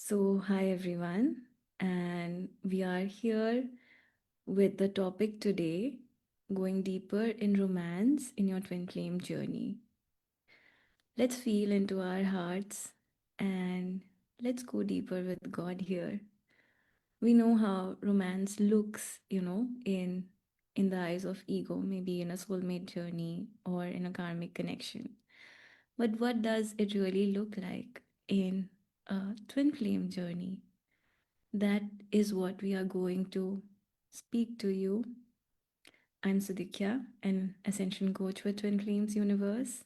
Hi everyone, and we are here with the topic today going deeper in romance in your twin flame journey. Let's feel into our hearts and let's go deeper with God here. We know how romance looks, in the eyes of ego, maybe in a soulmate journey or in a karmic connection. But what does it really look like in a twin flame journey? That is what we are going to speak to you. I'm Sudikya, an ascension coach for Twin Flames Universe.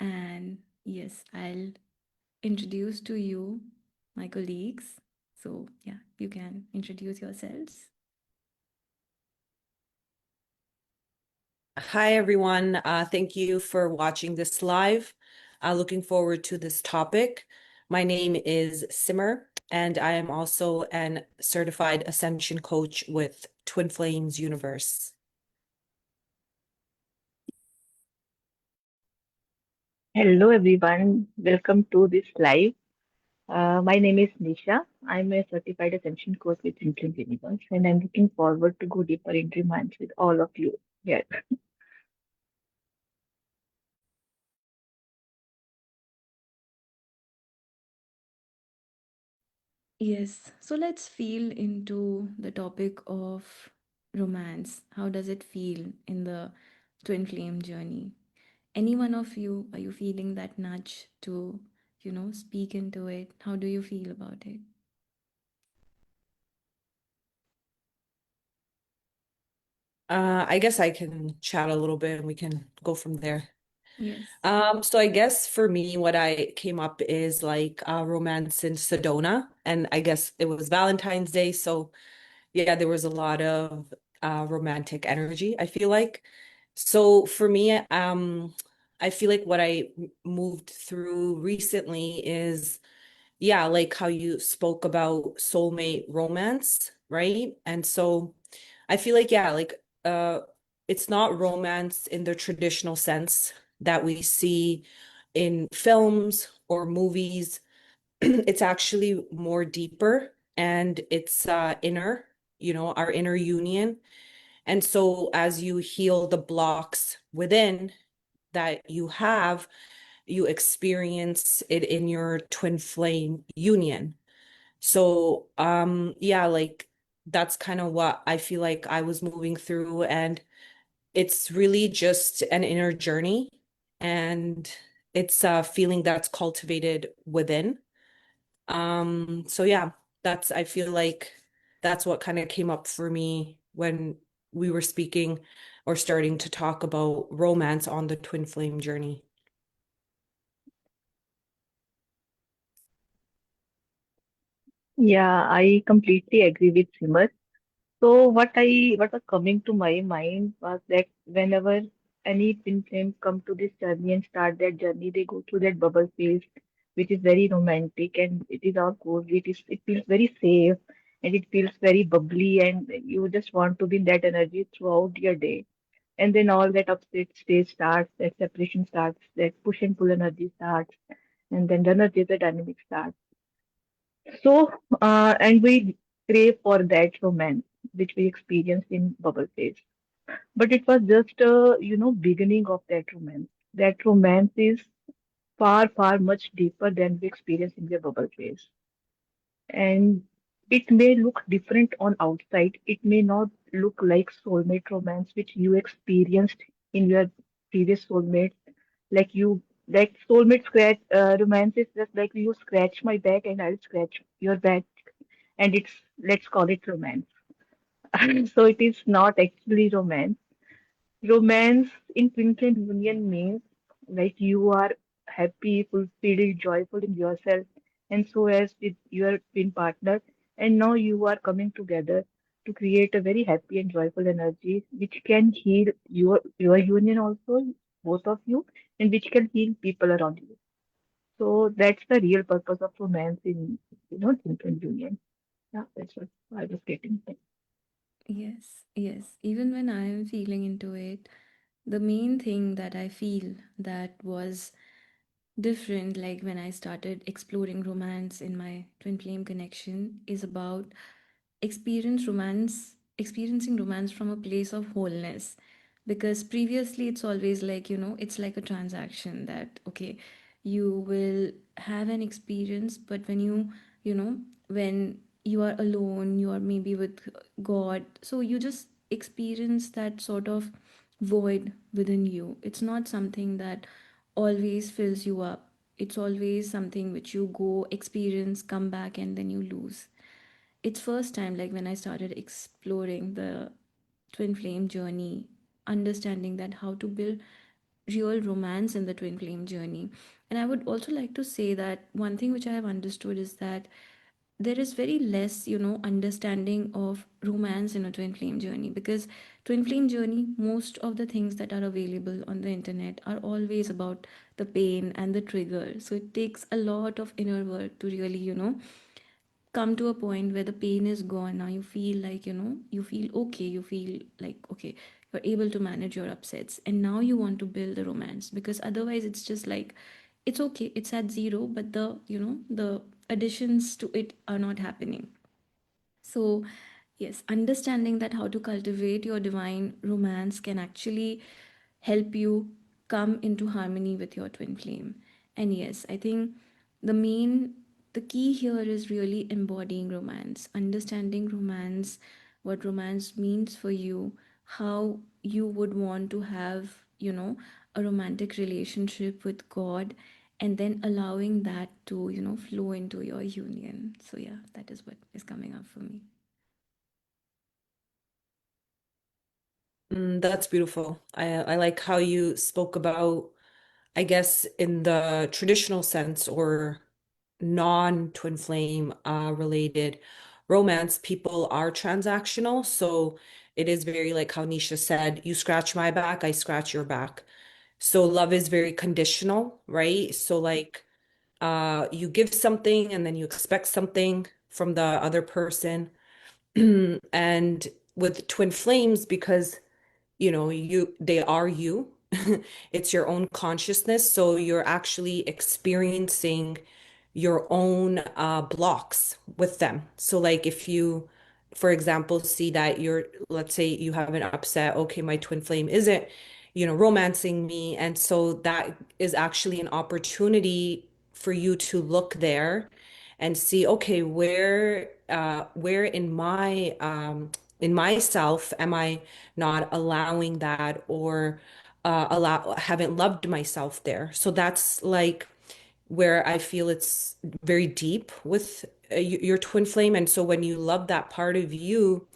And yes, I'll introduce to you my colleagues. So, yeah, you can introduce yourselves. Hi, everyone. Thank you for watching this live. Looking forward to this topic. My name is Simmer, and I am also an certified ascension coach with Twin Flames Universe. Hello everyone, welcome to this live. My name is Nisha. I'm a certified ascension coach with Thinking Universe, and I'm looking forward to go deeper into minds with all of you here. Yes, so let's feel into the topic of romance. How does it feel in the twin flame journey? Any one of you, are you feeling that nudge to, speak into it? How do you feel about it? I guess I can chat a little bit and we can go from there. Yes. So I guess for me, what I came up is like romance in Sedona, and I guess it was Valentine's Day, so yeah, there was a lot of romantic energy, I feel like. So for me, I feel like what I moved through recently is, yeah, like how you spoke about soulmate romance, right? And so I feel like, yeah, like it's not romance in the traditional sense that we see in films or movies. It's actually more deeper and it's inner, our inner union. And so as you heal the blocks within that you have, you experience it in your twin flame union. So yeah, like that's kind of what I feel like I was moving through, and it's really just an inner journey, and it's a feeling that's cultivated within. So yeah, I feel like that's what kind of came up for me when we were speaking or starting to talk about romance on the twin flame journey. Yeah, I completely agree with Simar. So what was coming to my mind was that whenever any twin flame come to this journey and start that journey, they go through that bubble phase, which is very romantic and it is all cozy. It feels very safe and it feels very bubbly and you just want to be in that energy throughout your day. And then all that upset stage starts, that separation starts, that push and pull energy starts, and then the energy, the dynamic starts. So, and we crave for that romance which we experienced in bubble phase. But it was just beginning of that romance. That romance is far, far much deeper than we experience in the bubble phase. And it may look different on outside. It may not look like soulmate romance, which you experienced in your previous soulmate. Like you, like soulmate scratch romance is just like you scratch my back and I'll scratch your back, and it's let's call it romance. So it is not actually romance. Romance in Twinkle Union means like you are happy, fulfilled, joyful in yourself, and so as with your twin partner, and now you are coming together to create a very happy and joyful energy, which can heal your union also, both of you, and which can heal people around you. So that's the real purpose of romance in Twinkle Union. Yeah, that's what I was getting. Yes, yes. Even when I am feeling into it, the main thing that I feel that was different, like when I started exploring romance in my twin flame connection, is about experiencing romance from a place of wholeness. Because previously it's always like, it's like a transaction that, okay, you will have an experience, but you know, when you are alone, you are maybe with God, so you just experience that sort of void within you. It's not something that always fills you up. It's always something which you go experience, come back, and then you lose. It's first time like when I started exploring the twin flame journey, understanding that how to build real romance in the twin flame journey. And I would also like to say that one thing which I have understood is that there is very less, understanding of romance in a twin flame journey, because twin flame journey, most of the things that are available on the internet are always about the pain and the trigger. So it takes a lot of inner work to really, come to a point where the pain is gone. Now you feel like, you feel okay, you feel like, okay, you're able to manage your upsets, and now you want to build the romance, because otherwise it's just like, it's okay, it's at zero, but the additions to it are not happening. So, yes, understanding that how to cultivate your divine romance can actually help you come into harmony with your twin flame. And yes, I think the main, the key here is really embodying romance, understanding romance, what romance means for you, how you would want to have, a romantic relationship with God, and then allowing that to, flow into your union. So, yeah, that is what is coming up for me. That's beautiful. I like how you spoke about, I guess, in the traditional sense or non-twin flame related romance, people are transactional. So it is very like how Nisha said, you scratch my back, I scratch your back. So love is very conditional, right? So like you give something and then you expect something from the other person. And with twin flames, because they are you. It's your own consciousness, so you're actually experiencing your own blocks with them. So like if you, for example, see that let's say you have an upset, okay, my twin flame isn't, romancing me, and so that is actually an opportunity for you to look there and see, okay, where in myself am I not allowing that, or haven't loved myself there. So that's like where I feel it's very deep with your twin flame. And so when you love that part of you,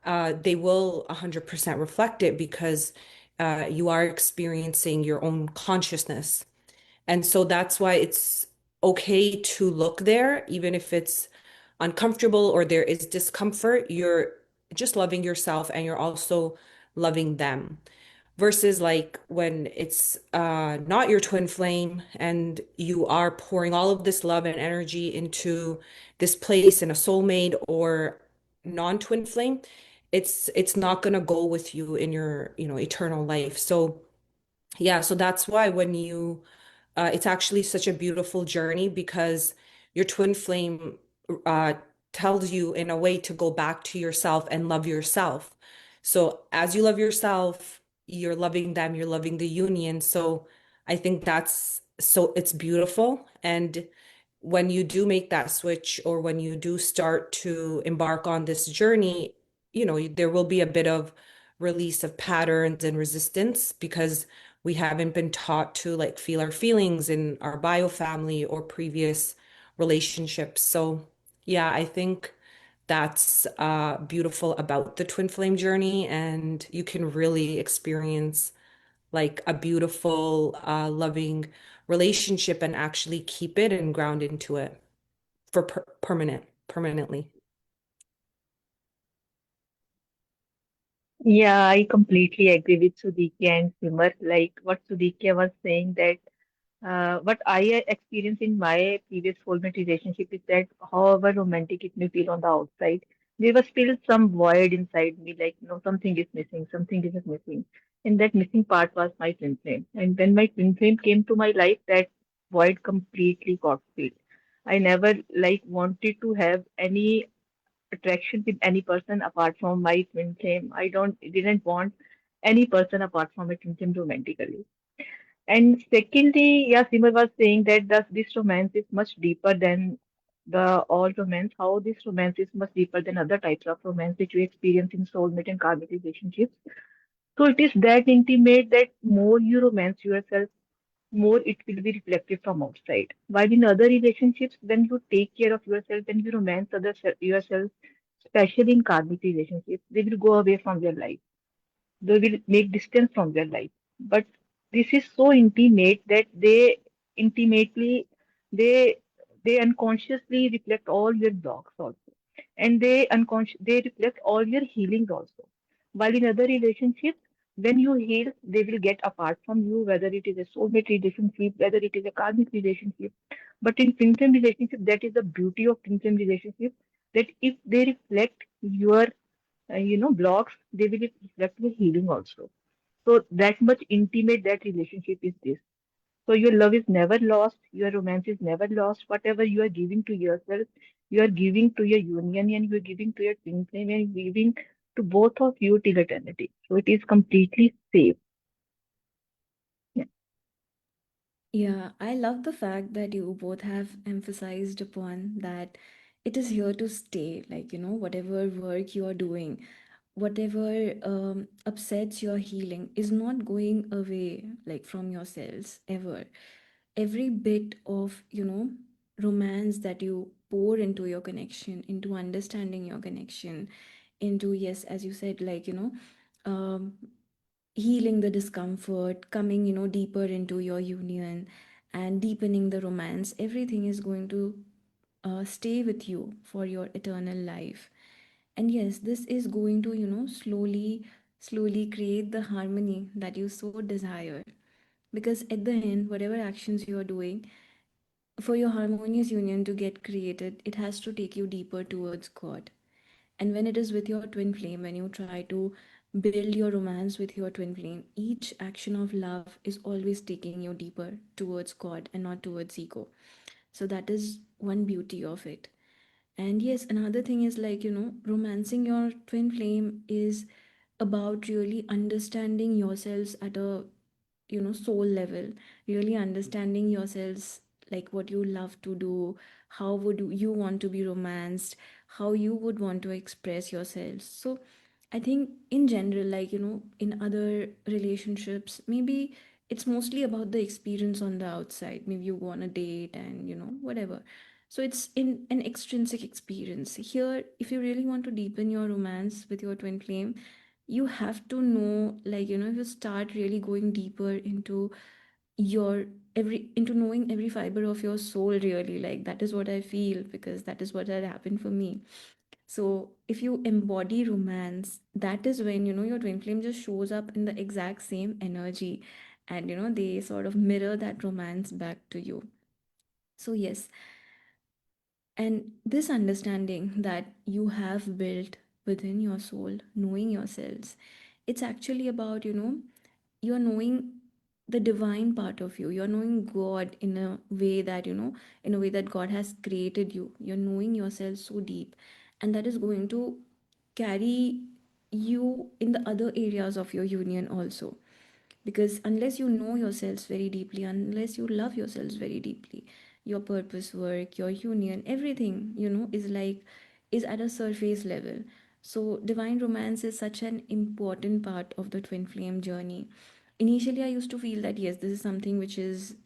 they will 100% reflect it, because you are experiencing your own consciousness. And so that's why it's okay to look there, even if it's uncomfortable or there is discomfort. You're just loving yourself and you're also loving them. Versus like when it's not your twin flame and you are pouring all of this love and energy into this place in a soulmate or non-twin flame, it's not gonna go with you in your, eternal life. So yeah, so that's why when it's actually such a beautiful journey, because your twin flame uh, tells you in a way to go back to yourself and love yourself. So as you love yourself, you're loving them, you're loving the union. So I think it's beautiful. And when you do make that switch, or when you do start to embark on this journey, there will be a bit of release of patterns and resistance, because we haven't been taught to like feel our feelings in our bio family or previous relationships. So yeah, I think that's beautiful about the twin flame journey, and you can really experience like a beautiful, loving relationship and actually keep it and ground into it for permanently. Yeah, I completely agree with Sudhikya and Simar. Like what Sudhikya was saying, that what I experienced in my previous soulmate relationship is that however romantic it may feel on the outside, there was still some void inside me, like, something is missing, something is missing. And that missing part was my twin flame. And when my twin flame came to my life, that void completely got filled. I never like wanted to have any attraction with any person apart from my twin flame. I don't didn't want any person apart from my twin flame romantically. And secondly, yeah, Simar was saying that this romance is much deeper than the all romance. How this romance is much deeper than other types of romance which we experience in soulmate and karmic relationships. So it is that intimate that more you romance yourself, more it will be reflected from outside. While in other relationships, when you take care of yourself, when you romance yourself, especially in karmic relationships, they will go away from your life. They will make distance from your life. But this is so intimate that intimately they they unconsciously reflect all your blocks also, and they reflect all your healings also. While in other relationships, when you heal, they will get apart from you, whether it is a soulmate relationship, whether it is a karmic relationship. But in twin flame relationship, that is the beauty of twin flame relationship, that if they reflect your blocks, they will reflect your healing also. So that much intimate that relationship is this. So your love is never lost, your romance is never lost. Whatever you are giving to yourself, you are giving to your union, and you are giving to your twin flame, and giving to both of you till eternity. So it is completely safe. Yeah. Yeah, I love the fact that you both have emphasized upon that it is here to stay. Like, whatever work you are doing, whatever upsets your healing is not going away like from your cells ever. Every bit of, romance that you pour into your connection, into understanding your connection, into, yes, as you said, like, um, healing the discomfort, coming, deeper into your union and deepening the romance, everything is going to stay with you for your eternal life. And yes, this is going to, slowly create the harmony that you so desire. Because at the end, whatever actions you are doing, for your harmonious union to get created, it has to take you deeper towards God. And when it is with your twin flame, when you try to build your romance with your twin flame, each action of love is always taking you deeper towards God and not towards ego. So that is one beauty of it. And yes, another thing is like, romancing your twin flame is about really understanding yourselves at a, soul level, really understanding yourselves, like what you love to do, how would you want to be romanced, how you would want to express yourselves. So I think in general, like, in other relationships, maybe it's mostly about the experience on the outside. Maybe you go on a date and, whatever. So it's in an extrinsic experience. Here, if you really want to deepen your romance with your twin flame, you have to know, like, if you start really going deeper into your into knowing every fiber of your soul, really, like that is what I feel, because that is what had happened for me. So if you embody romance, that is when, your twin flame just shows up in the exact same energy, and they sort of mirror that romance back to you. So yes, and this understanding that you have built within your soul, knowing yourselves, it's actually about, you're knowing the divine part of you. You're knowing God in a way that, in a way that God has created you. You're knowing yourself so deep. And that is going to carry you in the other areas of your union also. Because unless you know yourselves very deeply, unless you love yourselves very deeply, your purpose work, your union, everything, is at a surface level. So divine romance is such an important part of the twin flame journey. Initially I used to feel that yes, this is something which is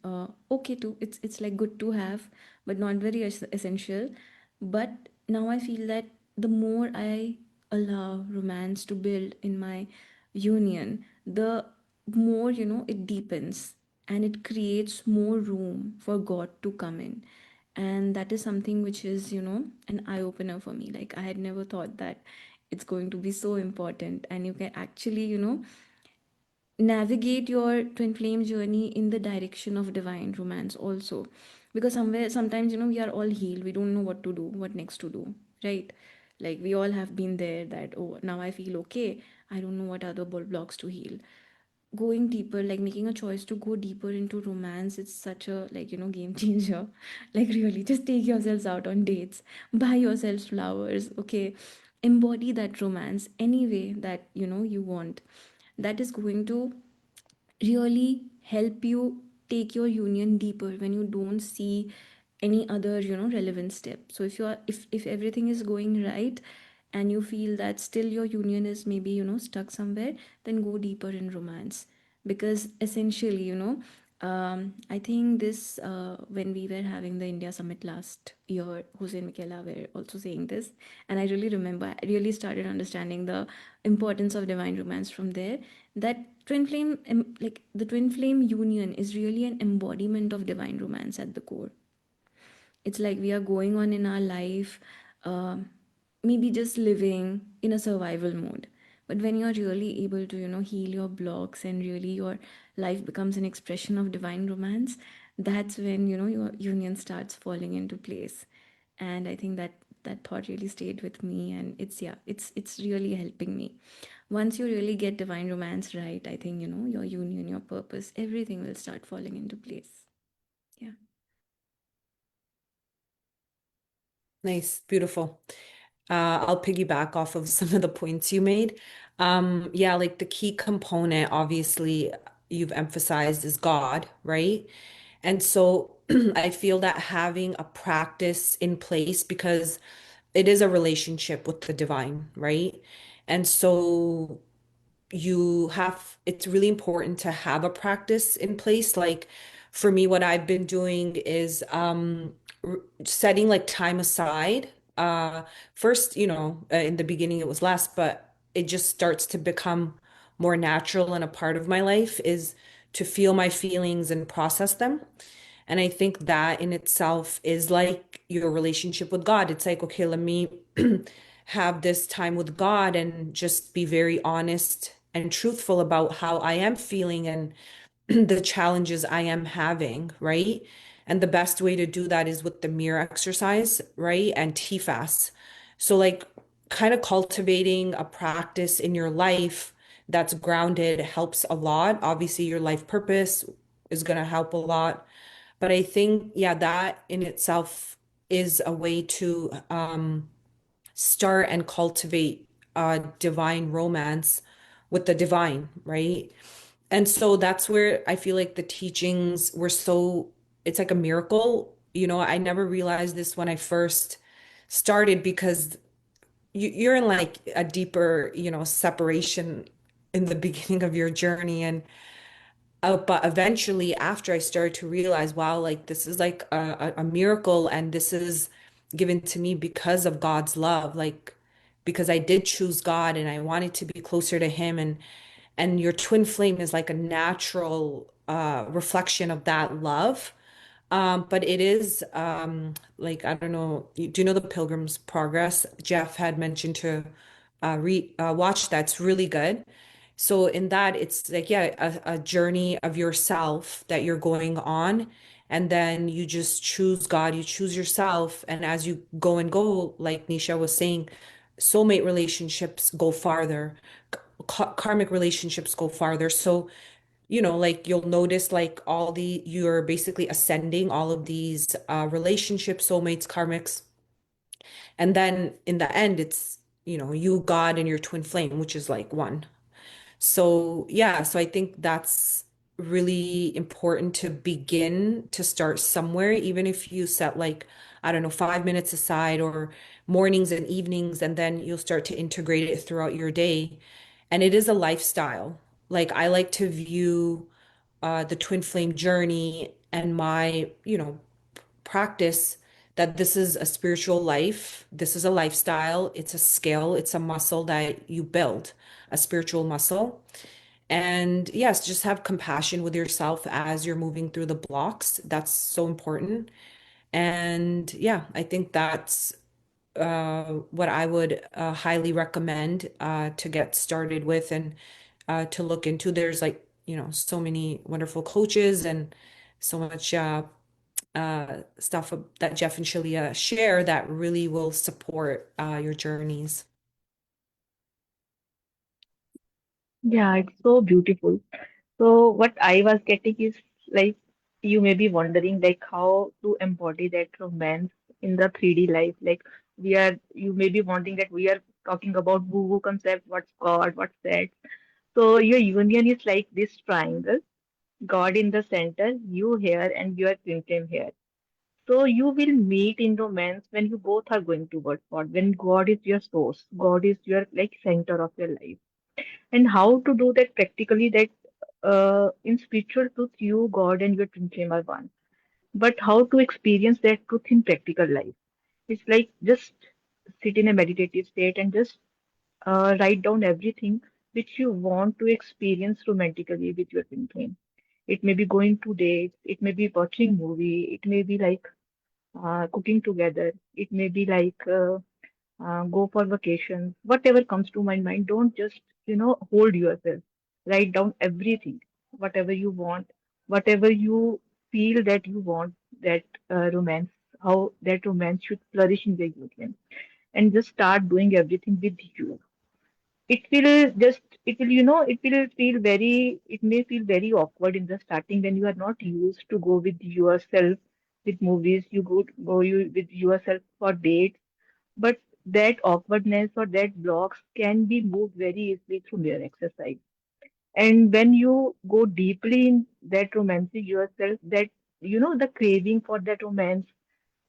okay to, it's like good to have, but not very essential. But now I feel that the more I allow romance to build in my union, the more, it deepens, and it creates more room for God to come in. And that is something which is, an eye opener for me. Like, I had never thought that it's going to be so important, and you can actually, navigate your twin flame journey in the direction of divine romance also. Because somewhere, sometimes, we are all healed, we don't know what to do, what next to do, right? Like, we all have been there, that, oh, now I feel okay, I don't know what other blocks to heal. going deeper, like making a choice to go deeper into romance, it's such a, like, game changer. Like, really, just take yourselves out on dates, buy yourselves flowers, okay? Embody that romance any way that you want. That is going to really help you take your union deeper when you don't see any other relevant step. So if everything is going right and you feel that still your union is maybe stuck somewhere, then go deeper in romance. Because essentially, I think this, when we were having the India summit last year, Jose and Michaela were also saying this, and I really remember I really started understanding the importance of divine romance from there. That twin flame, like the twin flame union, is really an embodiment of divine romance at the core. It's like we are going on in our life, um, maybe just living in a survival mode. But when you're really able to, heal your blocks and really your life becomes an expression of divine romance, that's when, your union starts falling into place. And I think that thought really stayed with me, and it's really helping me. Once you really get divine romance right, I think, your union, your purpose, everything will start falling into place. Yeah. Nice, beautiful. I'll piggyback off of some of the points you made. Yeah, like the key component, obviously, you've emphasized is God, right? And so I feel that having a practice in place, because it is a relationship with the divine, right? And so it's really important to have a practice in place. Like for me, what I've been doing is setting like time aside. First, in the beginning it was less, but it just starts to become more natural, and a part of my life is to feel my feelings and process them. And I think that in itself is like your relationship with God. It's like, okay, let me have this time with God and just be very honest and truthful about how I am feeling and the challenges I am having, right? And the best way to do that is with the mirror exercise, right? And TFAS. So, like, kind of cultivating a practice in your life that's grounded helps a lot. Obviously, your life purpose is going to help a lot. But I think, yeah, that in itself is a way to start and cultivate divine romance with the divine, right? And so that's where I feel like the teachings were so, it's like a miracle. I never realized this when I first started, because you're in like a deeper, separation in the beginning of your journey. And but eventually, after I started to realize, wow, like this is like a miracle, and this is given to me because of God's love, like because I did choose God and I wanted to be closer to Him, and your twin flame is like a natural reflection of that love. But it is like, I don't know, do you know the Pilgrim's Progress? Jeff had mentioned to read watch that. It's really good. So in that, it's like, yeah, a journey of yourself that you're going on. And then you just choose God, you choose yourself. And as you go and go, like Nisha was saying, soulmate relationships go farther, karmic relationships go farther. So, like you'll notice like you're basically ascending all of these relationships, soulmates, karmics. And then in the end, it's, you, God, and your twin flame, which is like one. So, yeah, so I think that's really important to begin to start somewhere, even if you set like, I don't know, 5 minutes aside, or mornings and evenings, and then you'll start to integrate it throughout your day. And it is a lifestyle. Like, I like to view the twin flame journey and my, practice, that this is a spiritual life. This is a lifestyle. It's a skill. It's a muscle that you build, a spiritual muscle. And yes, just have compassion with yourself as you're moving through the blocks. That's so important. And yeah, I think that's what I would highly recommend to get started with, and to look into. There's like, so many wonderful coaches and so much stuff that Jeff and Shalia share that really will support your journeys. Yeah, it's so beautiful. So what I was getting is like you may be wondering like how to embody that romance in the 3D life. Like you may be wondering that we are talking about woo-woo concept, what's God, what's that. So your union is like this triangle, God in the center, you here and your twin flame here. So you will meet in romance when you both are going towards God, when God is your source, God is your like center of your life. And how to do that practically, that in spiritual truth you, God and your twin flame are one, but how to experience that truth in practical life. It's like just sit in a meditative state and just write down everything which you want to experience romantically with your twin flame. It may be going to dates, it may be watching movie, it may be like cooking together, it may be like go for vacation, whatever comes to my mind. Don't just, hold yourself. Write down everything, whatever you want, whatever you feel that you want, that romance, how that romance should flourish in the union, and just start doing everything with you. It will just, it will feel very, it may feel very awkward in the starting when you are not used to go with yourself with movies, you go you with yourself for dates, but that awkwardness or that blocks can be moved very easily through mere exercise. And when you go deeply in that romancing yourself, that the craving for that romance,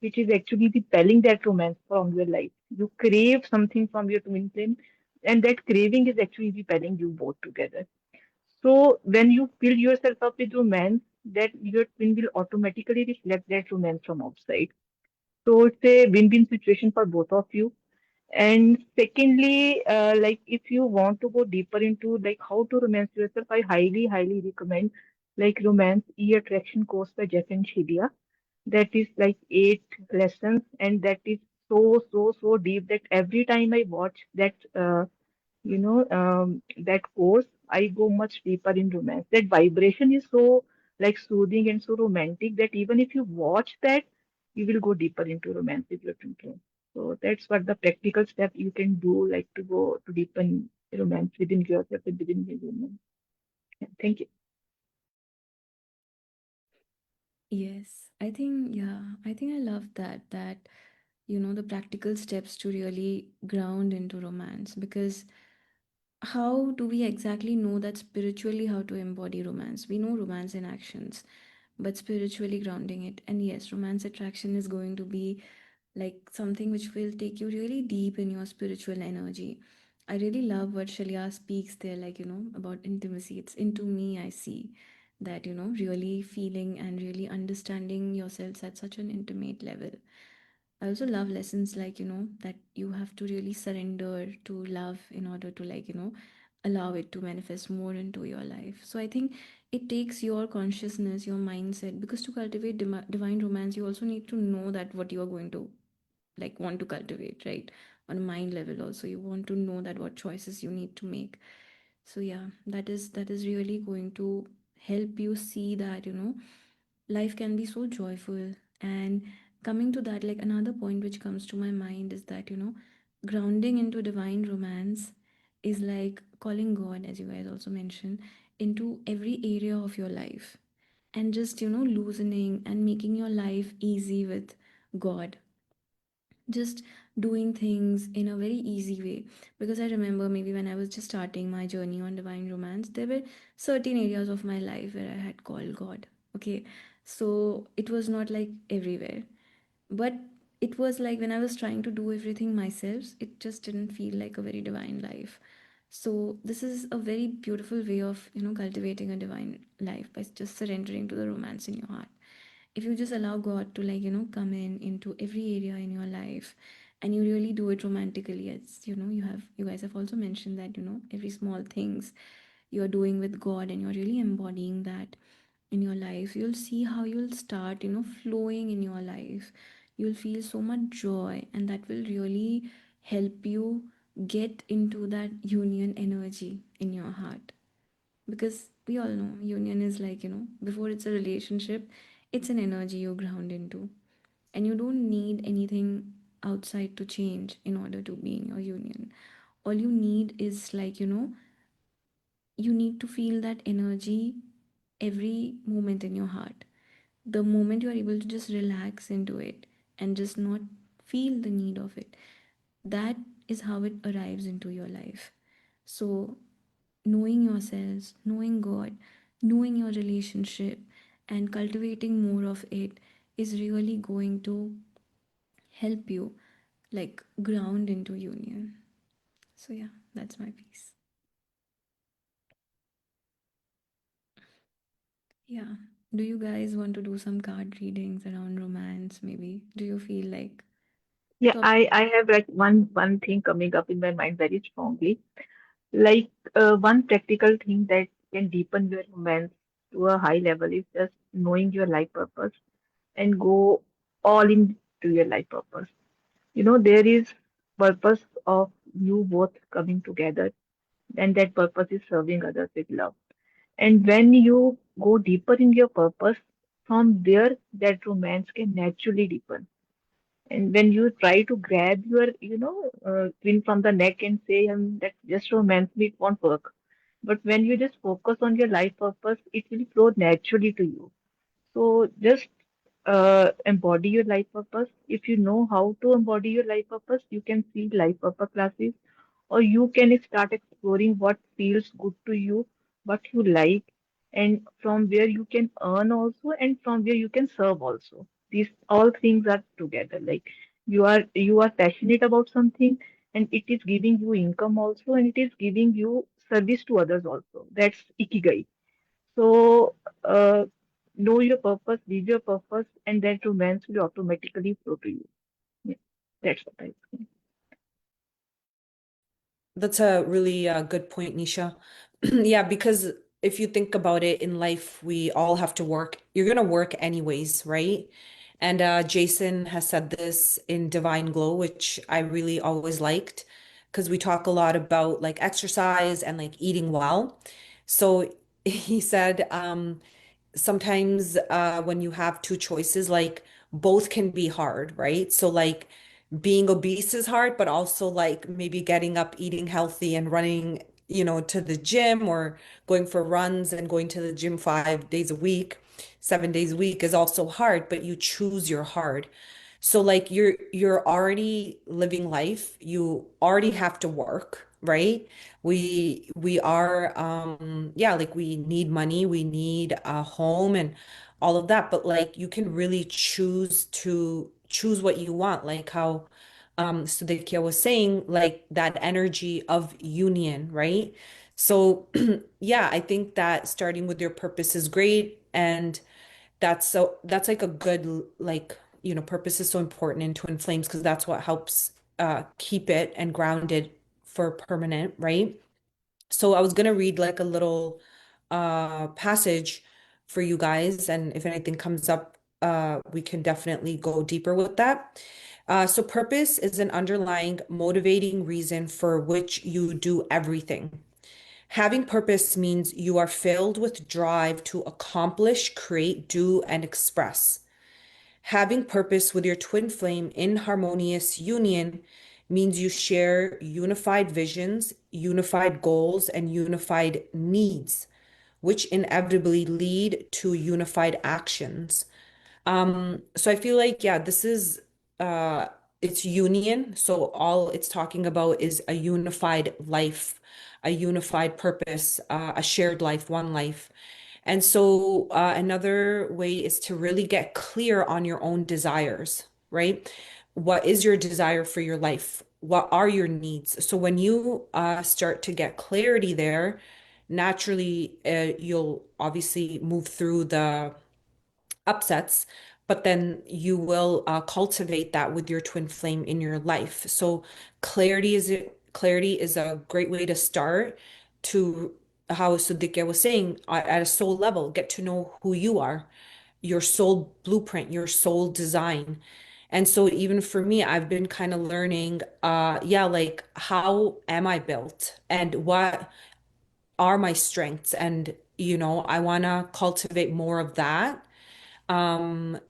which is actually repelling that romance from your life. You crave something from your twin flame, and that craving is actually repelling you both together. So when you fill yourself up with romance, that your twin will automatically reflect that romance from outside. So it's a win-win situation for both of you. And secondly, like if you want to go deeper into like how to romance yourself, I highly, highly recommend like Romance E-Attraction course by Jeff and Shilia. That is like 8 lessons, and that is so, so, so deep that every time I watch that, that course, I go much deeper in romance. That vibration is so like soothing and so romantic that even if you watch that, you will go deeper into romance with your thinking. So that's what the practical step you can do, like to go to deepen romance within yourself and within your human. Yeah, thank you. Yes, I think I love that, the practical steps to really ground into romance, because how do we exactly know that spiritually how to embody romance? We know romance in actions, but spiritually grounding it. And yes, romance attraction is going to be like something which will take you really deep in your spiritual energy. I really love what Shalia speaks there, like, about intimacy. It's into me, I see that, really feeling and really understanding yourselves at such an intimate level. I also love lessons like, that you have to really surrender to love in order to, like, allow it to manifest more into your life. So I think it takes your consciousness, your mindset, because to cultivate divine romance, you also need to know that what you are going to like want to cultivate, right? On a mind level also, you want to know that what choices you need to make. So yeah, that is really going to help you see that, life can be so joyful. And coming to that, like another point which comes to my mind is that, grounding into divine romance is like calling God, as you guys also mentioned, into every area of your life, and just, loosening and making your life easy with God, just doing things in a very easy way. Because I remember maybe when I was just starting my journey on divine romance, there were certain areas of my life where I had called God. Okay, so it was not like everywhere, but it was like when I was trying to do everything myself, it just didn't feel like a very divine life. So this is a very beautiful way of, cultivating a divine life, by just surrendering to the romance in your heart. If you just allow God to, like, come in into every area in your life, and you really do it romantically, as you guys have also mentioned that, every small things you're doing with God, and you're really embodying that in your life, you'll see how you'll start, flowing in your life. You'll feel so much joy, and that will really help you get into that union energy in your heart. Because we all know union is like, before it's a relationship, it's an energy you ground into, and you don't need anything outside to change in order to be in your union. All you need is, like, you need to feel that energy every moment in your heart. The moment you are able to just relax into it and just not feel the need of it, that is how it arrives into your life. So, knowing yourselves, knowing God, knowing your relationship, and cultivating more of it is really going to help you like ground into union. So, yeah, that's my piece. Yeah. Do you guys want to do some card readings around romance, maybe? Do you feel like Yeah, top? I have like one thing coming up in my mind very strongly. Like one practical thing that can deepen your romance to a high level is just knowing your life purpose and go all in to your life purpose. You know, there is purpose of you both coming together, and that purpose is serving others with love. And when you go deeper in your purpose, from there that romance can naturally deepen. And when you try to grab your, queen from the neck and say, that just romance me, it won't work. But when you just focus on your life purpose, it will flow naturally to you. So just embody your life purpose. If you know how to embody your life purpose, you can see life purpose classes, or you can start exploring what feels good to you, what you like, and from where you can earn also, and from where you can serve also. These all things are together. Like you are passionate about something, and it is giving you income also, and it is giving you service to others also. That's ikigai. So, know your purpose, live your purpose, and that romance will automatically flow to you. Yeah, that's what I think. That's a really good point, Nisha. Yeah, because if you think about it in life, we all have to work. You're gonna work anyways, right? And Jason has said this in Divine Glow, which I really always liked, because we talk a lot about like exercise and like eating well. So he said, sometimes when you have two choices, like both can be hard, right? So like being obese is hard, but also like maybe getting up, eating healthy and running, to the gym or going for runs and going to the gym 5 days a week, 7 days a week is also hard, but you choose your hard. So like you're already living life. You already have to work, right? We are yeah, like we need money, we need a home and all of that, but like you can really choose what you want, like how Sudekia was saying, like that energy of union, right? So yeah, I think that starting with your purpose is great, and that's like a good like purpose is so important in Twin Flames because that's what helps keep it and ground it for permanent, right? So I was gonna read like a little passage for you guys, and if anything comes up, we can definitely go deeper with that. So purpose is an underlying motivating reason for which you do everything. Having purpose means you are filled with drive to accomplish, create, do, and express. Having purpose with your twin flame in harmonious union means you share unified visions, unified goals, and unified needs, which inevitably lead to unified actions. So I feel like, yeah, this is uh it's union. So all it's talking about is a unified life, a unified purpose, a shared life, one life. And so another way is to really get clear on your own desires, right? What is your desire for your life? What are your needs? So when you start to get clarity there, naturally you'll obviously move through the upsets, but then you will cultivate that with your twin flame in your life. So clarity is a great way to start to how Sudhikya was saying at a soul level, get to know who you are, your soul blueprint, your soul design. And so even for me, I've been kind of learning, yeah, like how am I built and what are my strengths? And, I want to cultivate more of that.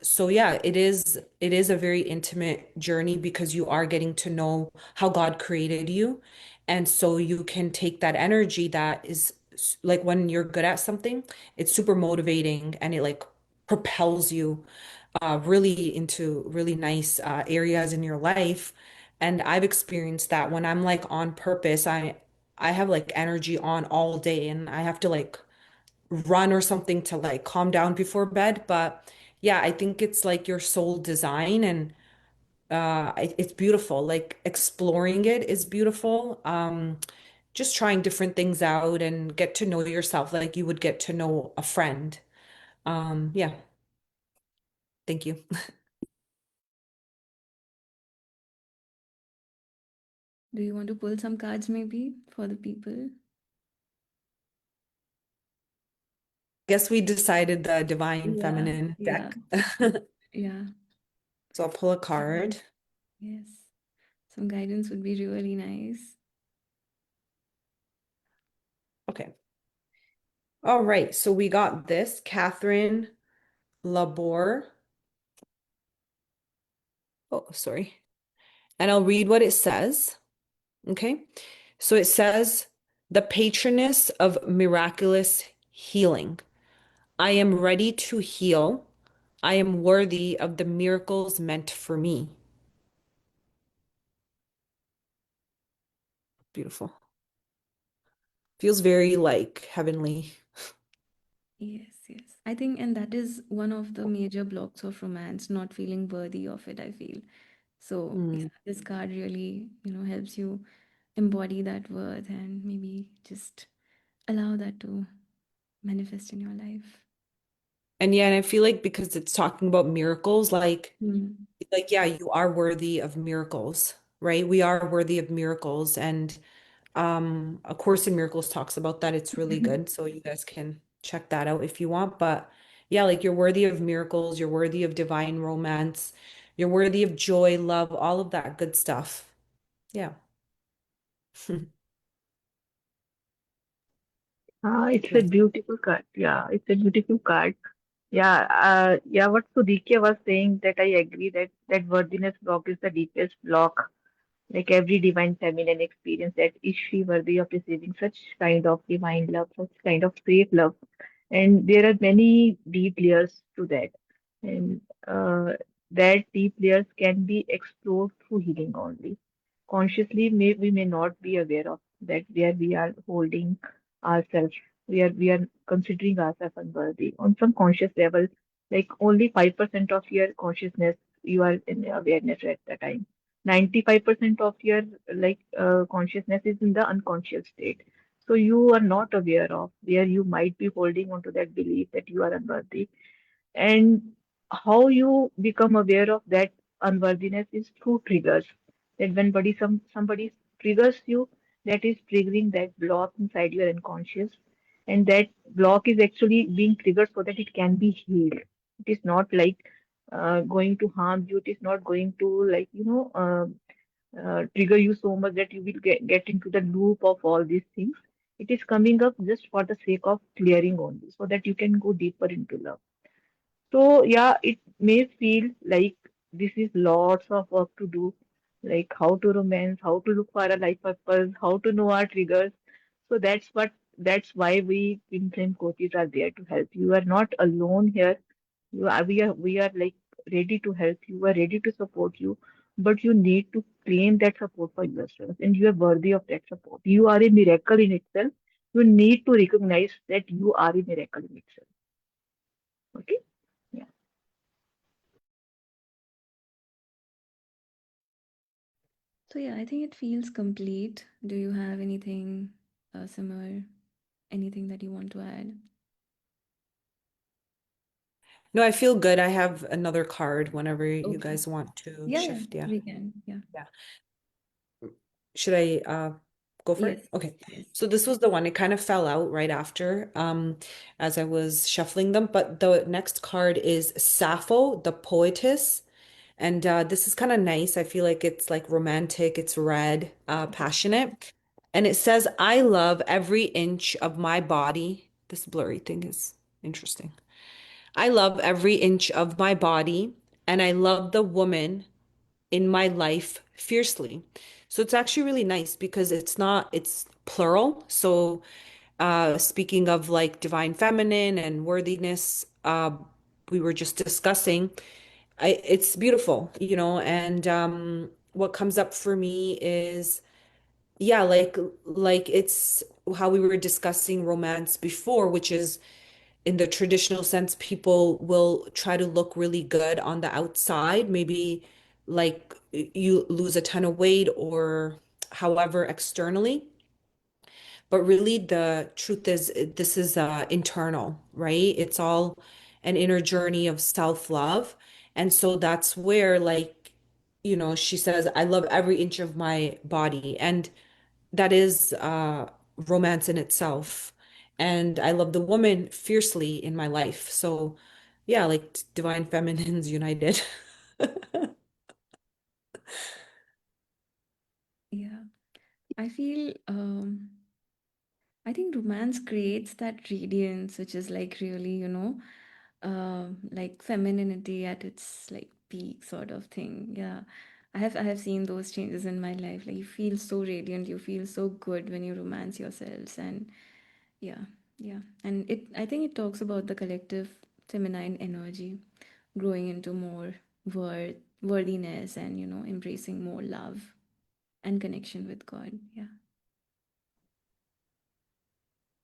So yeah, it is a very intimate journey because you are getting to know how God created you. And so you can take that energy that is like when you're good at something, it's super motivating and it like propels you really into really nice areas in your life. And I've experienced that when I'm like on purpose, I have like energy on all day and I have to like run or something to like calm down before bed. But yeah, I think it's like your soul design and it's beautiful. Like exploring it is beautiful. Just trying different things out and get to know yourself like you would get to know a friend. Yeah, thank you. Do you want to pull some cards maybe for the people? Guess we decided the divine Yeah, feminine yeah, deck. yeah. So I'll pull a Mhm. card. Yes. Some guidance would be really nice. Okay. All right. So we got this, Catherine Laborde. Oh, sorry. And I'll read what it says. Okay. So it says, the patroness of miraculous healing. I am ready to heal. I am worthy of the miracles meant for me. Beautiful. Feels very like heavenly. Yes, yes. I think, and that is one of the major blocks of romance, not feeling worthy of it, I feel. So, yeah, Mm. this card really, helps you embody that worth and maybe just allow that to manifest in your life. And yeah, and I feel like because it's talking about miracles, Mm. like yeah, you are worthy of miracles, right? We are worthy of miracles. And A Course in Miracles talks about that. It's really good. So you guys can check that out if you want. But yeah, like you're worthy of miracles, you're worthy of divine romance, you're worthy of joy, love, all of that good stuff. Yeah. It's a Nice. beautiful card. Yeah, it's a beautiful card. Yeah, yeah. What Sudhikya was saying, that I agree that worthiness block is the deepest block. Like every divine feminine experience, that is she worthy of receiving such kind of divine love, such kind of safe love? And there are many deep layers to that, and that deep layers can be explored through healing only. Consciously, we may not be aware of that, where we are holding ourselves, we are considering ourselves unworthy on some conscious level. Like only 5% of your consciousness, you are in awareness at the time. 95% of your consciousness is in the unconscious state. So you are not aware of where you might be holding on to that belief that you are unworthy. And how you become aware of that unworthiness is through triggers. That when somebody triggers you, that is triggering that block inside your unconscious, and that block is actually being triggered so that it can be healed. It is not like going to harm you. It is not going to trigger you so much that you will get into the loop of all these things. It is coming up just for the sake of clearing only, so that you can go deeper into love. So yeah, it may feel like this is lots of work to do, like how to romance, how to look for a life purpose, how to know our triggers. So that's why we twin flame coaches are there to help. You are not alone here. We are like ready to help you. We are ready to support you, but you need to claim that support for yourself, and you are worthy of that support. You are a miracle in itself. You need to recognize that you are a miracle in itself. Okay. Yeah. So, yeah, I think it feels complete. Do you have anything similar, anything that you want to add? No, I feel good. I have another card whenever you Okay. guys want to Yeah, yeah, shift. Yeah. we can. Yeah. Yeah. Should I go for Yes. it? Okay. Yes. So this was the one. It kind of fell out right after as I was shuffling them, but the next card is Sappho, the poetess. And this is kind of nice. I feel like it's like romantic, it's red, passionate. And it says, I love every inch of my body. This blurry thing is interesting. I love every inch of my body, and I love the woman in my life fiercely. So it's actually really nice because it's not, it's plural. So speaking of like divine feminine and worthiness, we were just discussing, it's beautiful, and what comes up for me is, yeah, like it's how we were discussing romance before, which is in the traditional sense, people will try to look really good on the outside, maybe like you lose a ton of weight or however externally. But really, the truth is, this is internal, right? It's all an inner journey of self-love. And so that's where, like, she says, I love every inch of my body. And that is romance in itself. And I love the woman fiercely in my life. So, yeah, like divine feminines united. Yeah. I feel I think romance creates that radiance, which is like really, like femininity at its like peak sort of thing. Yeah. I have seen those changes in my life. Like you feel so radiant, you feel so good when you romance yourselves. And yeah, yeah. And I think it talks about the collective feminine energy growing into more worthiness and, embracing more love and connection with God. Yeah.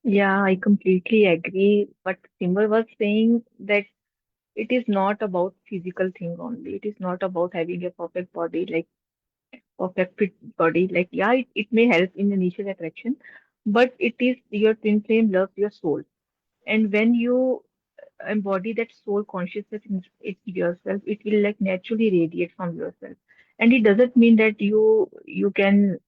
Yeah, I completely agree. But Simber was saying that it is not about physical thing only. It is not about having a perfect body, like perfect fit body. Like, yeah, it may help in initial attraction, but it is your twin flame loves your soul. And when you embody that soul consciousness in yourself, it will like naturally radiate from yourself. And it doesn't mean that you can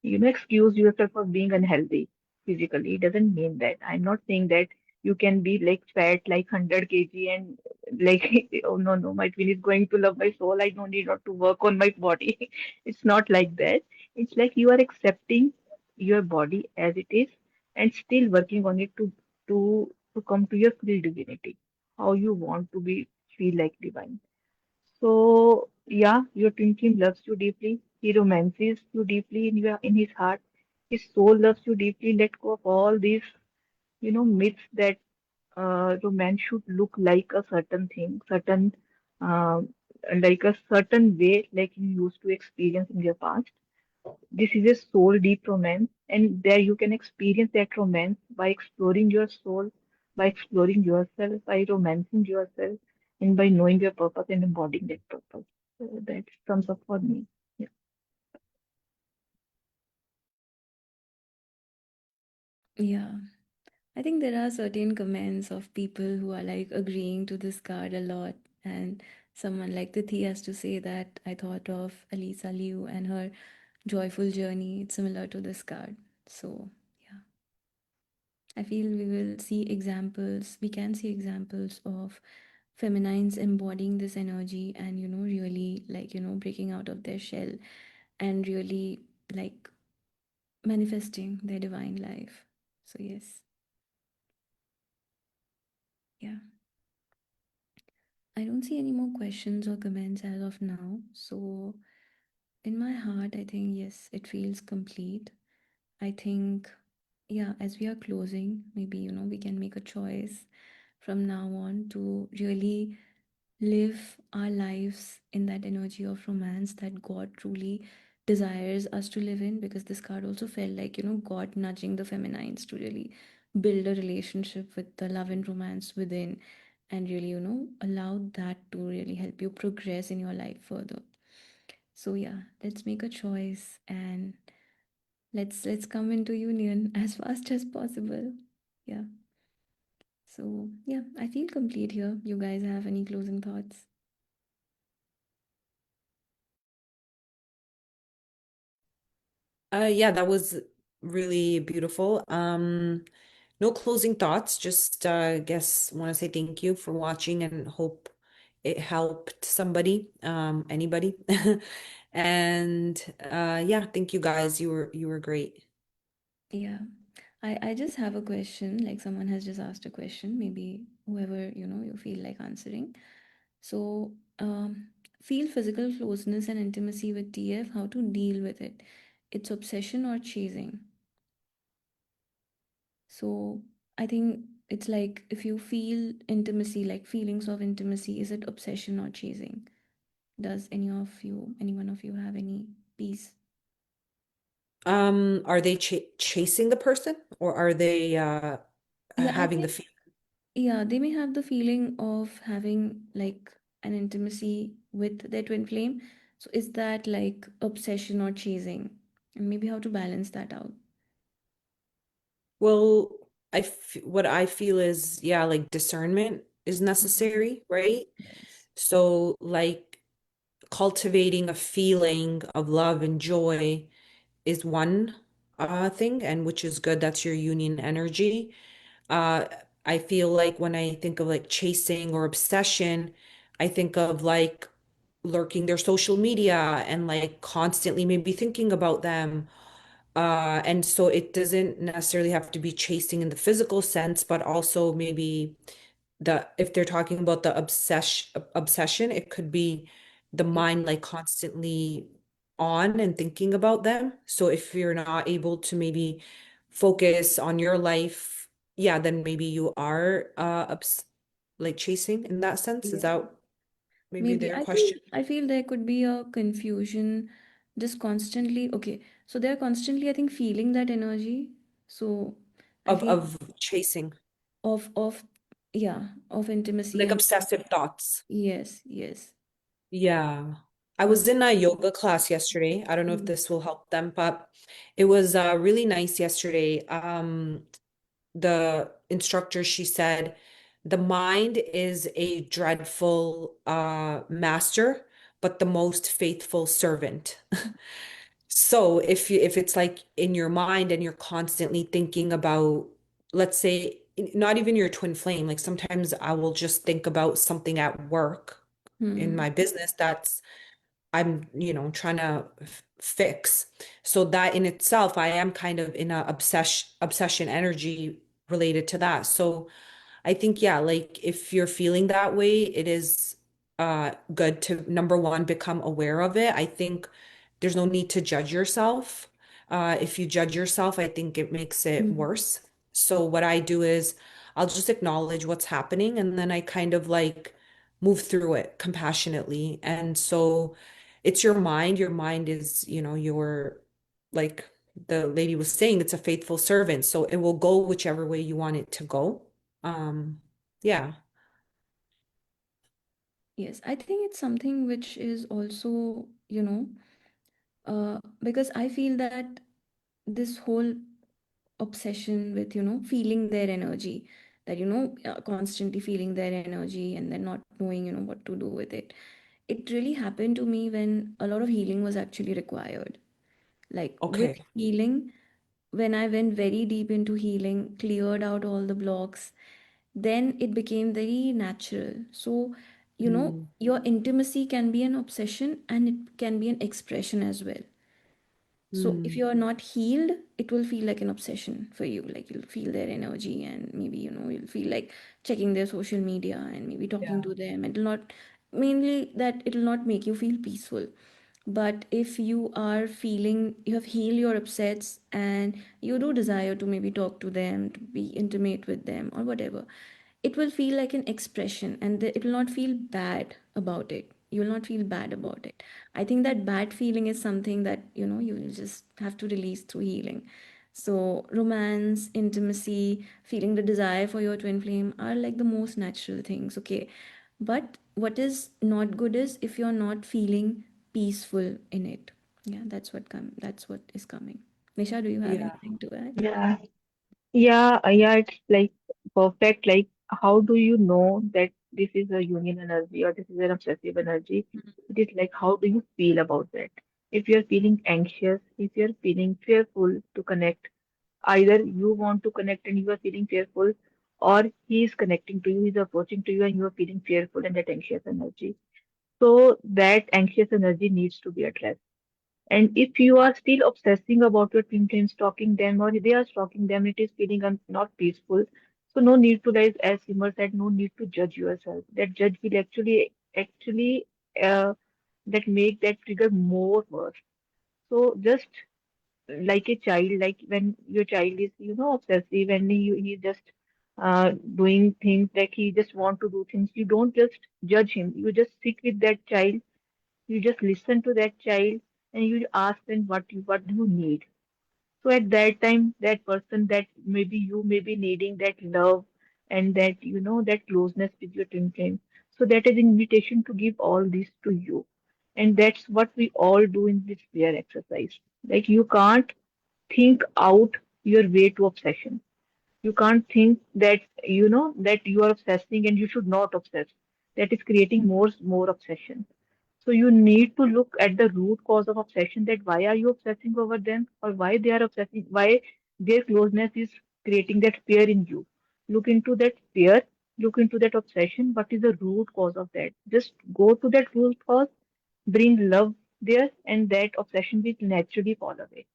excuse yourself for being unhealthy physically. It doesn't mean that. I'm not saying that you can be like fat like 100 kg and like oh no no, my twin is going to love my soul, I don't need not to work on my body. It's not like that. It's like you are accepting your body as it is and still working on it to come to your full divinity, how you want to be feel like divine. So yeah, your twin flame loves you deeply. He romances you deeply in his heart. His soul loves you deeply. Let go of all these, myths that romance should look like a certain thing, um, like a certain way, like you used to experience in your past. This is a soul deep romance, and there you can experience that romance by exploring your soul, by exploring yourself, by romancing yourself, and by knowing your purpose and embodying that purpose. So that sums up for me. Yeah. Yeah. I think there are certain comments of people who are like agreeing to this card a lot. And someone like Tithi has to say that I thought of Alisa Liu and her joyful journey. It's similar to this card. So, yeah, I feel we can see examples of feminines embodying this energy and, really like, breaking out of their shell and really like manifesting their divine life. So, yes, yeah. I don't see any more questions or comments as of now. So, in my heart, I think yes, it feels complete. I think, yeah, as we are closing, maybe, we can make a choice from now on to really live our lives in that energy of romance that God truly desires us to live in. Because this card also felt like, God nudging the feminines to really build a relationship with the love and romance within and really, allow that to really help you progress in your life further. So yeah, let's make a choice and let's come into union as fast as possible. Yeah. So yeah, I feel complete here. You guys have any closing thoughts? Yeah, that was really beautiful. No closing thoughts, just guess want to say thank you for watching and hope it helped somebody, anybody. And yeah, thank you guys. You were great. Yeah. I just have a question, like someone has just asked a question, maybe whoever, you feel like answering. So, feel physical closeness and intimacy with TF, how to deal with it? It's obsession or chasing? So I think it's like if you feel intimacy, like feelings of intimacy, is it obsession or chasing? Does any one of you have any piece? Are they chasing the person or are they Yeah, I having the think, feeling yeah, they may have the feeling of having like an intimacy with their twin flame. So is that like obsession or chasing? And maybe how to balance that out. Well, what I feel is, yeah, like discernment is Mhm. necessary, right? Yes. So, like cultivating a feeling of love and joy is one thing, and which is good. That's your union energy. Uh, I feel like when I think of like chasing or obsession, I think of like lurking their social media and like constantly maybe thinking about them. And so it doesn't necessarily have to be chasing in the physical sense, but also maybe if they're talking about the obsession, it could be the mind like constantly on and thinking about them. So if you're not able to maybe focus on your life, yeah, then maybe you are like chasing in that sense. Is Yeah. that maybe Maybe their question? I feel there could be a confusion just constantly. Okay, so they're constantly, I think, feeling that energy. So I Of feel chasing, of yeah, of intimacy like and obsessive thoughts. yes, yes. Yeah. I What? was in a yoga class yesterday. I don't know if Mm. this will help them, but it was really nice yesterday. The instructor, she said, the mind is a dreadful master, but the most faithful servant. So if it's like in your mind and you're constantly thinking about, let's say, not even your twin flame, like sometimes I will just think about something at work in Hmm. my business that's trying to fix. So that in itself, I am kind of in a obsession energy related to that. So I think, yeah, like if you're feeling that way, it is good to number one, become aware of it. I think there's no need to judge yourself. If you judge yourself, I think it makes it Hmm. worse. So what I do is I'll just acknowledge what's happening and then I kind of like move through it compassionately. And so it's your mind. Your mind is, your like the lady was saying, it's a faithful servant. So it will go whichever way you want it to go. Yeah. Yes, I think it's something which is also, because I feel that this whole obsession with, feeling their energy, that, constantly feeling their energy and then not knowing, what to do with it. It really happened to me when a lot of healing was actually required. Like with Okay. healing, when I went very deep into healing, cleared out all the blocks, then it became very natural. So, Mm, your intimacy can be an obsession and it can be an expression as well. So if mm, you're not healed, it will feel like an obsession for you. Like you'll feel their energy and maybe, you'll feel like checking their social media and maybe talking yeah. to them. It'll not, mainly that it'll not make you feel peaceful. But if you are feeling, you have healed your upsets and you do desire to maybe talk to them, to be intimate with them or whatever, it will feel like an expression and it will not feel bad about it. You will not feel bad about it. I think that bad feeling is something that, you will just have to release through healing. So, romance, intimacy, feeling the desire for your twin flame are like the most natural things, okay? But what is not good is if you're not feeling peaceful in it. Yeah, that's what is coming. Nisha, do you have Yeah. anything to add? Yeah. Yeah, it's like perfect. Like, how do you know that this is a union energy or this is an obsessive energy? It is like, how do you feel about that? If you're feeling anxious, if you're feeling fearful to connect, either you want to connect and you are feeling fearful, or he is connecting to you, he's approaching to you, and you are feeling fearful and that anxious energy. So, that anxious energy needs to be addressed. And if you are still obsessing about your twin flames, stalking them, or they are stalking them, it is feeling not peaceful. So no need to, like as Simar said, no need to judge yourself. That judge will actually uh, that make that trigger more worse. So just like a child, like when your child is, obsessive and he just doing things like he just want to do things. You don't just judge him. You just sit with that child. You just listen to that child and you ask them what do you need. So at that time, that person that maybe you may be needing that love and that, that closeness with your twin flame. So that is invitation to give all this to you. And that's what we all do in this prayer exercise. Like you can't think out your way to obsession. You can't think that, that you are obsessing and you should not obsess. That is creating more obsession. So you need to look at the root cause of obsession, that why are you obsessing over them or why they are obsessing, why their closeness is creating that fear in you. Look into that fear, look into that obsession. What is the root cause of that? Just go to that root cause, bring love there, and that obsession will naturally fall away.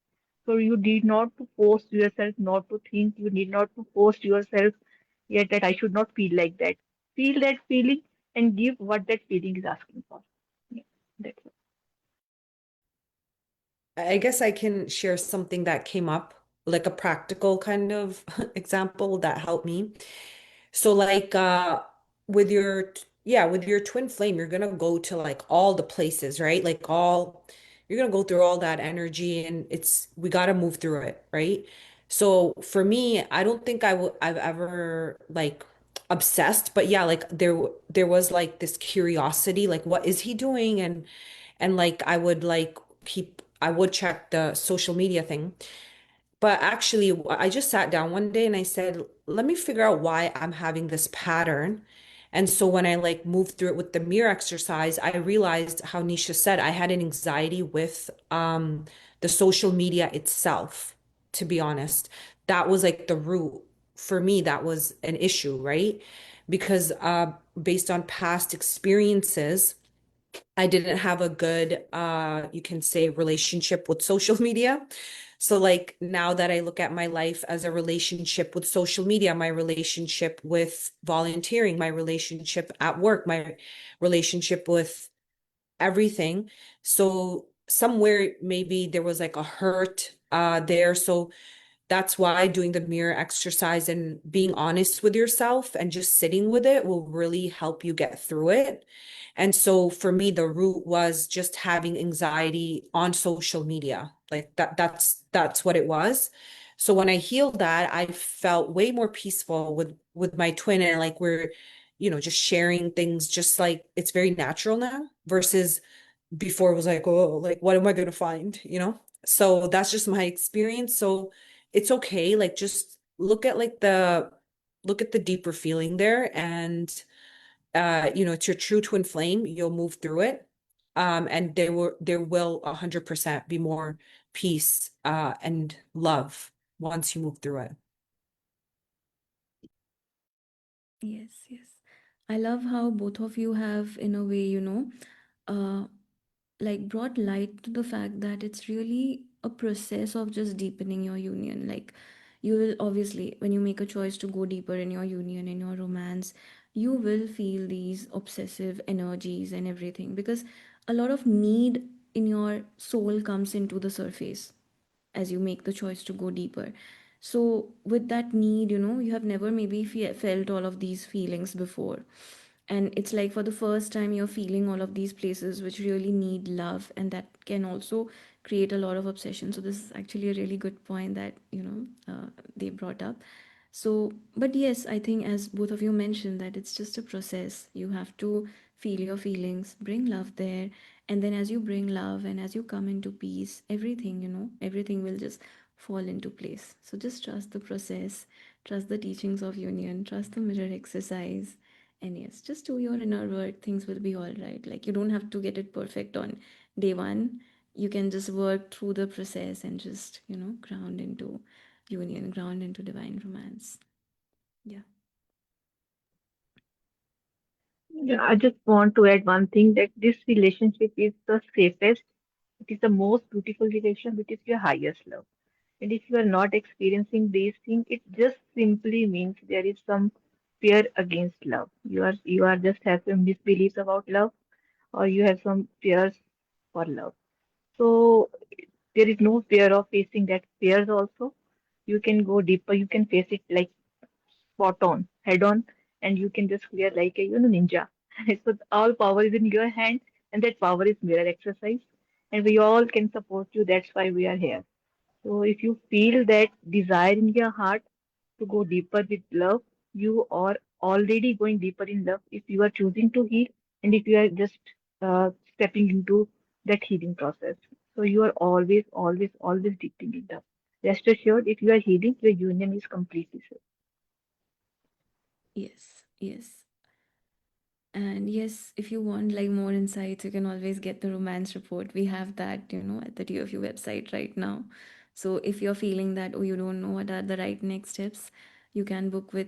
So you need not to force yourself not to think. You need not to force yourself yet that I should not feel like that. Feel that feeling and give what that feeling is asking for. Yeah, that's it. I guess I can share something that came up, like a practical kind of example that helped me. So like with your yeah, with your twin flame, you're gonna go to like all the places, right? Like all you're gonna go through all that energy and it's we gotta move through it, right? So for me, I don't think I've ever like obsessed, but yeah, like there was like this curiosity, like what is he doing? And like I would like keep I would check the social media thing. But actually, I just sat down one day and I said, let me figure out why I'm having this pattern. And so when I like moved through it with the mirror exercise, I realized how Nisha said I had an anxiety with the social media itself, to be honest. That was like the root for me, that was an issue, right? Because based on past experiences, I didn't have a good, you can say, relationship with social media. So, like, now that I look at my life as a relationship with social media, my relationship with volunteering, my relationship at work, my relationship with everything. So, somewhere maybe there was like a hurt there. So, that's why doing the mirror exercise and being honest with yourself and just sitting with it will really help you get through it. And so for me, the root was just having anxiety on social media. Like that's what it was. So when I healed that, I felt way more peaceful with my twin and like we're, just sharing things just like it's very natural now versus before it was like, oh, like what am I going to find? So that's just my experience. So it's okay. Like just look at the deeper feeling there and it's your true twin flame. You'll move through it. And there will 100% be more peace and love once you move through it. Yes, yes. I love how both of you have, in a way, uh, like brought light to the fact that it's really a process of just deepening your union. Like, you will obviously, when you make a choice to go deeper in your union, in your romance, you will feel these obsessive energies and everything because a lot of need in your soul comes into the surface as you make the choice to go deeper. So, with that need, you have never maybe felt all of these feelings before. And it's like for the first time, you're feeling all of these places which really need love, and that can also create a lot of obsession. So, this is actually a really good point that, they brought up. So, but yes, I think as both of you mentioned, that it's just a process. You have to feel your feelings, bring love there, and then as you bring love and as you come into peace, everything, everything will just fall into place. So just trust the process, trust the teachings of union, trust the mirror exercise, and yes, just do your inner work. Things will be all right. Like you don't have to get it perfect on day one. You can just work through the process and just, ground into union, ground into divine romance. Yeah. Yeah, I just want to add one thing, that this relationship is the safest, it is the most beautiful relation, it is your highest love. And if you are not experiencing these things, it just simply means there is some fear against love. You are just have some misbeliefs about love, or you have some fears for love. So there is no fear of facing that fears also. You can go deeper, you can face it like spot on, head on, and you can just clear like a ninja. So all power is in your hand, and that power is mirror exercise, and we all can support you. That's why we are here. So if you feel that desire in your heart to go deeper with love, you are already going deeper in love. If you are choosing to heal, and if you are just stepping into that healing process, so you are always, always, always deepening in love. Rest assured, if you are healing, your union is completely safe. Yes, yes. And yes, if you want like more insights, you can always get the romance report. We have that, at the TFU website right now. So if you're feeling that, oh, you don't know what are the right next steps, you can book with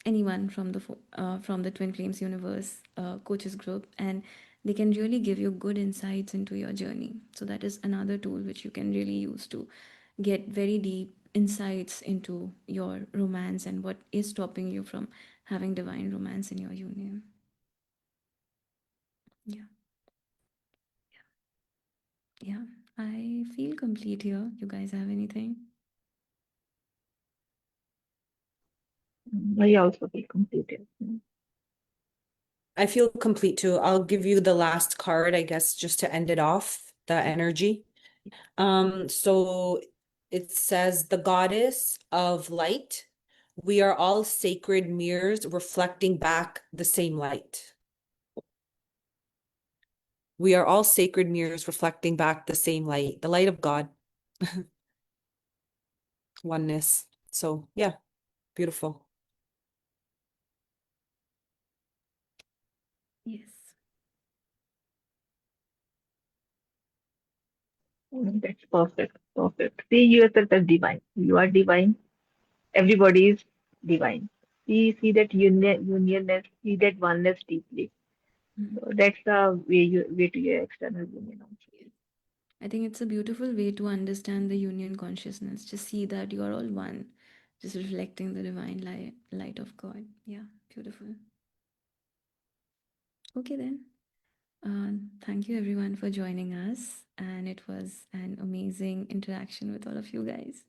anyone from the Twin Flames Universe coaches group, and they can really give you good insights into your journey. So that is another tool which you can really use to get very deep insights into your romance and what is stopping you from having divine romance in your union. Yeah, yeah. I feel complete here. You guys have anything? I also feel completed. I feel complete too. I'll give you the last card, I guess, just to end it off, the energy. So it says the goddess of light. We are all sacred mirrors reflecting back the same light. We are all sacred mirrors reflecting back the same light, the light of God, oneness. So yeah, beautiful. Yes. That's perfect. Perfect. See yourself as divine. You are divine. Everybody is divine. See that unionness, see that oneness deeply. Mhm. So that's the way to your external union also. Yes. I think it's a beautiful way to understand the union consciousness. Just see that you are all one, just reflecting the divine light of God. Yeah, beautiful. Okay, then. Thank you everyone for joining us, and it was an amazing interaction with all of you guys.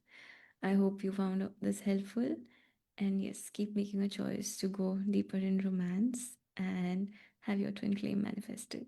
I hope you found this helpful, and yes, keep making a choice to go deeper in romance and have your twin flame manifested.